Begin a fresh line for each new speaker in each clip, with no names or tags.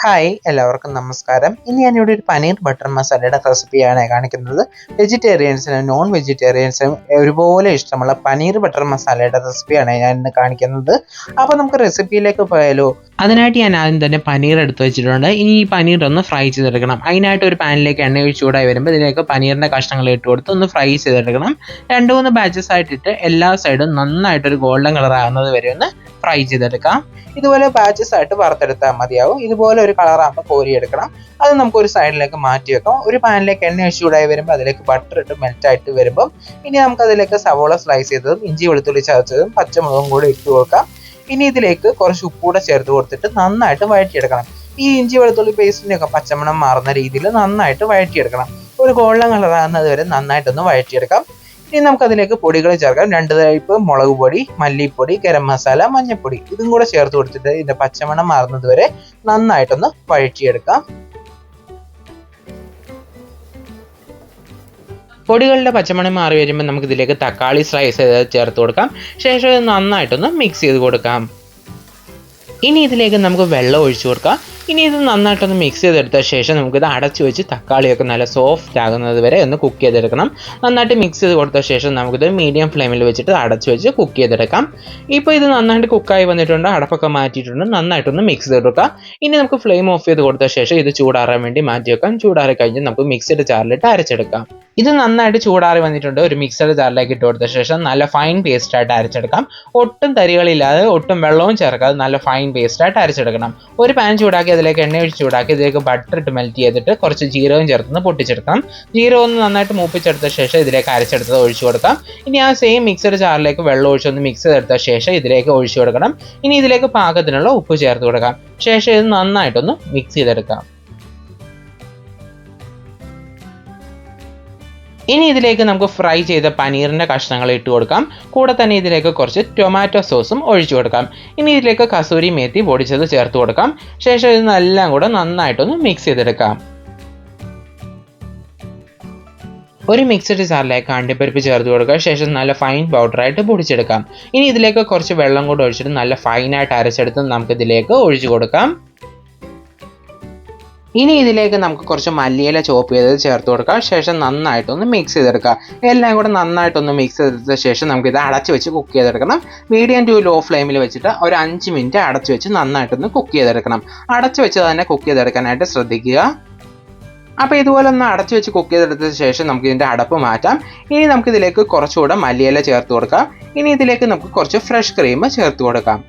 Hi എല്ലാവർക്കും നമസ്കാരം. ഇനി ഞാനിവിടെ ഒരു പനീർ ബട്ടർ മസാലയുടെ റെസിപ്പിയാണ് കാണിക്കുന്നത്. വെജിറ്റേറിയൻസിനും നോൺ വെജിറ്റേറിയൻസിനും ഒരുപോലെ ഇഷ്ടമുള്ള പനീർ ബട്ടർ മസാലയുടെ റെസിപ്പിയാണ് ഞാൻ ഇന്ന് കാണിക്കുന്നത്. അപ്പോൾ നമുക്ക് റെസിപ്പിയിലേക്ക് പോയാലോ. അതിനായിട്ട് ഞാൻ ആദ്യം തന്നെ പനീർ എടുത്ത് വെച്ചിട്ടുണ്ട്. ഇനി ഈ പനീർ ഒന്ന് ഫ്രൈ ചെയ്തെടുക്കണം. അതിനായിട്ട് ഒരു പാനിലേക്ക് എണ്ണ ഒഴിച്ച് ചൂടായി വരുമ്പോൾ ഇതിലേക്ക് പനീറിൻ്റെ കഷ്ണങ്ങൾ ഇട്ട് കൊടുത്ത് ഒന്ന് ഫ്രൈ ചെയ്തെടുക്കണം. 2-3 ബാച്ചസ് ആയിട്ടിട്ട് എല്ലാ സൈഡും നന്നായിട്ടൊരു ഗോൾഡൻ കളർ ആകുന്നത് വരെ ഒന്ന് ഫ്രൈ ചെയ്തെടുക്കാം. ഇതുപോലെ ബാച്ചസ് ആയിട്ട് വറുത്തെടുത്താൽ മതിയാവും. ഇതുപോലെ ഒരു കളറാകുമ്പോൾ കോരിയെടുക്കണം. അത് നമുക്കൊരു സൈഡിലേക്ക് മാറ്റി വെക്കാം. ഒരു പാനിലേക്ക് എണ്ണ ഒഴിച്ച് ചൂടായി വരുമ്പോൾ അതിലേക്ക് ബട്ടർ ഇട്ട് മെൽറ്റായിട്ട് വരുമ്പം ഇനി നമുക്കതിലേക്ക് സവോള സ്ലൈസ് ചെയ്തതും ഇഞ്ചി വെളുത്തുള്ളി ചതച്ചതും പച്ചമുളകും കൂടി ഇട്ട് കൊടുക്കാം. ഇനി ഇതിലേക്ക് കുറച്ച് ഉപ്പ് കൂടെ ചേർത്ത് കൊടുത്തിട്ട് നന്നായിട്ട് വഴറ്റിയെടുക്കണം. ഈ ഇഞ്ചി വെളുത്തുള്ളി പേസ്റ്റിൻ്റെയൊക്കെ പച്ചമണം മാറുന്ന രീതിയിൽ നന്നായിട്ട് വഴറ്റിയെടുക്കണം. ഒരു ഗോൾഡൻ കളറാകുന്നത് വരെ നന്നായിട്ടൊന്ന് വഴറ്റിയെടുക്കാം. ഇനി നമുക്കതിലേക്ക് പൊടികൾ ചേർക്കാം. 2 ടൈപ്പ് മുളക് പൊടി, മല്ലിപ്പൊടി, ഗരം മസാല, മഞ്ഞൾപ്പൊടി ഇതും കൂടെ ചേർത്ത് കൊടുത്തിട്ട് ഇതിൻ്റെ പച്ചമണം മാറുന്നത് വരെ നന്നായിട്ടൊന്ന് വഴറ്റിയെടുക്കാം. പൊടികളുടെ പച്ചമണം മാറി വരുമ്പോൾ നമുക്ക് ഇതിലേക്ക് തക്കാളി സ്ലൈസ് ചെയ്ത് ചേർത്ത് കൊടുക്കാം. ശേഷം ഇത് നന്നായിട്ടൊന്ന് മിക്സ് ചെയ്ത് കൊടുക്കാം. ഇനി ഇതിലേക്ക് നമുക്ക് വെള്ളം ഒഴിച്ചു കൊടുക്കാം. ഇനി ഇത് നന്നായിട്ടൊന്ന് മിക്സ് ചെയ്തെടുത്ത ശേഷം നമുക്കിത് അടച്ചു വെച്ച് തക്കാളിയൊക്കെ നല്ല സോഫ്റ്റ് ആകുന്നത് വരെ ഒന്ന് കുക്ക് ചെയ്തെടുക്കണം. നന്നായിട്ട് മിക്സ് ചെയ്ത് കൊടുത്ത ശേഷം നമുക്കിത് മീഡിയം ഫ്ലെയിമിൽ വെച്ചിട്ട് അടച്ചു വെച്ച് കുക്ക് ചെയ്തെടുക്കാം. ഇപ്പോൾ ഇത് നന്നായിട്ട് കുക്കായി വന്നിട്ടുണ്ട്. അടപ്പൊക്കെ മാറ്റിയിട്ടുണ്ട്. നന്നായിട്ടൊന്ന് മിക്സ് ചെയ്തെടുക്കാം. ഇനി നമുക്ക് ഫ്ലെയിം ഓഫ് ചെയ്ത് കൊടുത്ത ശേഷം ഇത് ചൂടാറാൻ വേണ്ടി മാറ്റി വെക്കാം. ചൂടാറി കഴിഞ്ഞ് നമുക്ക് മിക്സിയുടെ ജാറിലിട്ട് അരച്ചെടുക്കാം. ഇത് നന്നായിട്ട് ചൂടാറി വന്നിട്ടുണ്ട്. ഒരു മിക്സിയുടെ ജാറിലേക്ക് ഇട്ട് കൊടുത്ത ശേഷം നല്ല ഫൈൻ പേസ്റ്റായിട്ട് അരച്ചെടുക്കാം. ഒട്ടും തരികളില്ലാതെ ഒട്ടും വെള്ളവും ചേർക്കാതെ നല്ല ഫൈൻ പേസ്റ്റായിട്ട് അരച്ചെടുക്കണം. ഒരു പാൻ ചൂടാക്കി അതിലേക്ക് എണ്ണ ഒഴിച്ച് ചൂടാക്കി ഇതിലേക്ക് ബട്ടർ ഇട്ട് മെൽറ്റ് ചെയ്തിട്ട് കുറച്ച് ജീരകം ചേർത്തൊന്ന് പൊട്ടിച്ചെടുക്കാം. ജീരകം ഒന്ന് നന്നായിട്ട് മൂപ്പിച്ചെടുത്ത ശേഷം ഇതിലേക്ക് അരച്ചെടുത്തത് ഒഴിച്ചു കൊടുക്കാം. ഇനി ആ സെയിം മിക്സഡ് ജാറിലേക്ക് വെള്ളം ഒഴിച്ചൊന്ന് മിക്സ് ചെയ്തെടുത്ത ശേഷം ഇതിലേക്ക് ഒഴിച്ചു കൊടുക്കണം. ഇനി ഇതിലേക്ക് പാകത്തിനുള്ള ഉപ്പ് ചേർത്ത് കൊടുക്കാം. ശേഷം ഇത് നന്നായിട്ടൊന്ന് മിക്സ് ചെയ്തെടുക്കാം. ഇനി ഇതിലേക്ക് നമുക്ക് ഫ്രൈ ചെയ്ത പനീറിൻ്റെ കഷ്ണങ്ങൾ ഇട്ട് കൊടുക്കാം. കൂടെ തന്നെ ഇതിലേക്ക് കുറച്ച് ടൊമാറ്റോ സോസും ഒഴിച്ചു കൊടുക്കാം. ഇനി ഇതിലേക്ക് കസൂരി മേത്തി പൊടിച്ചത് ചേർത്ത് കൊടുക്കാം. ശേഷം ഇതെല്ലാം കൂടെ നന്നായിട്ടൊന്ന് മിക്സ് ചെയ്തെടുക്കാം. ഒരു മിക്സഡ് ജാറിലേക്ക് അണ്ടിപ്പരിപ്പ് ചേർത്ത് കൊടുക്കുക. ശേഷം നല്ല ഫൈൻ പൗഡറായിട്ട് പൊടിച്ചെടുക്കാം. ഇനി ഇതിലേക്ക് കുറച്ച് വെള്ളം കൂടെ ഒഴിച്ചിട്ട് നല്ല ഫൈനായിട്ട് അരച്ചെടുത്ത് നമുക്കിതിലേക്ക് ഒഴിച്ചു കൊടുക്കാം. ഇനി ഇതിലേക്ക് നമുക്ക് കുറച്ച് മല്ലിയില ചോപ്പ് ചെയ്തത് ചേർത്ത് കൊടുക്കാം. ശേഷം നന്നായിട്ടൊന്ന് മിക്സ് ചെയ്തെടുക്കുക. എല്ലാം കൂടെ നന്നായിട്ടൊന്ന് മിക്സ് ചെയ്തെടുത്ത ശേഷം നമുക്കിത് അടച്ച് വെച്ച് കുക്ക് ചെയ്തെടുക്കണം. മീഡിയം ടു ലോ ഫ്ലെയിമിൽ വെച്ചിട്ട് ഒരു 5 മിനിറ്റ് അടച്ച് വെച്ച് നന്നായിട്ടൊന്ന് കുക്ക് ചെയ്തെടുക്കണം. അടച്ച് വെച്ച് തന്നെ കുക്ക് ചെയ്തെടുക്കാനായിട്ട് ശ്രദ്ധിക്കുക. അപ്പോൾ ഇതുപോലെ ഒന്ന് അടച്ചു വെച്ച് കുക്ക് ചെയ്തെടുത്ത ശേഷം നമുക്ക് ഇതിൻ്റെ അടപ്പ് മാറ്റാം. ഇനി നമുക്കിതിലേക്ക് കുറച്ചുകൂടെ മല്ലിയില ചേർത്ത് കൊടുക്കാം. ഇനി ഇതിലേക്ക് നമുക്ക് കുറച്ച് ഫ്രഷ് ക്രീം ചേർത്ത് കൊടുക്കാം.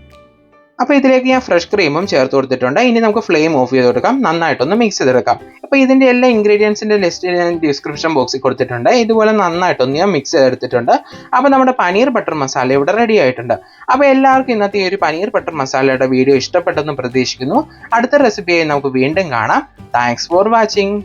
അപ്പോൾ ഇതിലേക്ക് ഞാൻ ഫ്രഷ് ക്രീമും ചേർത്ത് കൊടുത്തിട്ടുണ്ട്. ഇനി നമുക്ക് ഫ്ലെയിം ഓഫ് ചെയ്ത് കൊടുക്കാം. നന്നായിട്ടൊന്ന് മിക്സ് ചെയ്തെടുക്കാം. അപ്പോൾ ഇതിൻ്റെ എല്ലാ ഇൻഗ്രീഡിയൻസിൻ്റെ ലിസ്റ്റ് ഞാൻ ഡിസ്ക്രിപ്ഷൻ ബോക്സിൽ കൊടുത്തിട്ടുണ്ട്. ഇതുപോലെ നന്നായിട്ടൊന്ന് ഞാൻ മിക്സ് ചെയ്തെടുത്തിട്ടുണ്ട്. അപ്പോൾ നമ്മുടെ പനീർ ബട്ടർ മസാല ഇവിടെ റെഡി ആയിട്ടുണ്ട്. അപ്പോൾ എല്ലാവർക്കും ഇന്നത്തെ ഈ ഒരു പനീർ ബട്ടർ മസാലയുടെ വീഡിയോ ഇഷ്ടപ്പെട്ടെന്ന് പ്രതീക്ഷിക്കുന്നു. അടുത്ത റെസിപ്പിയായി നമുക്ക് വീണ്ടും കാണാം. Thanks for watching.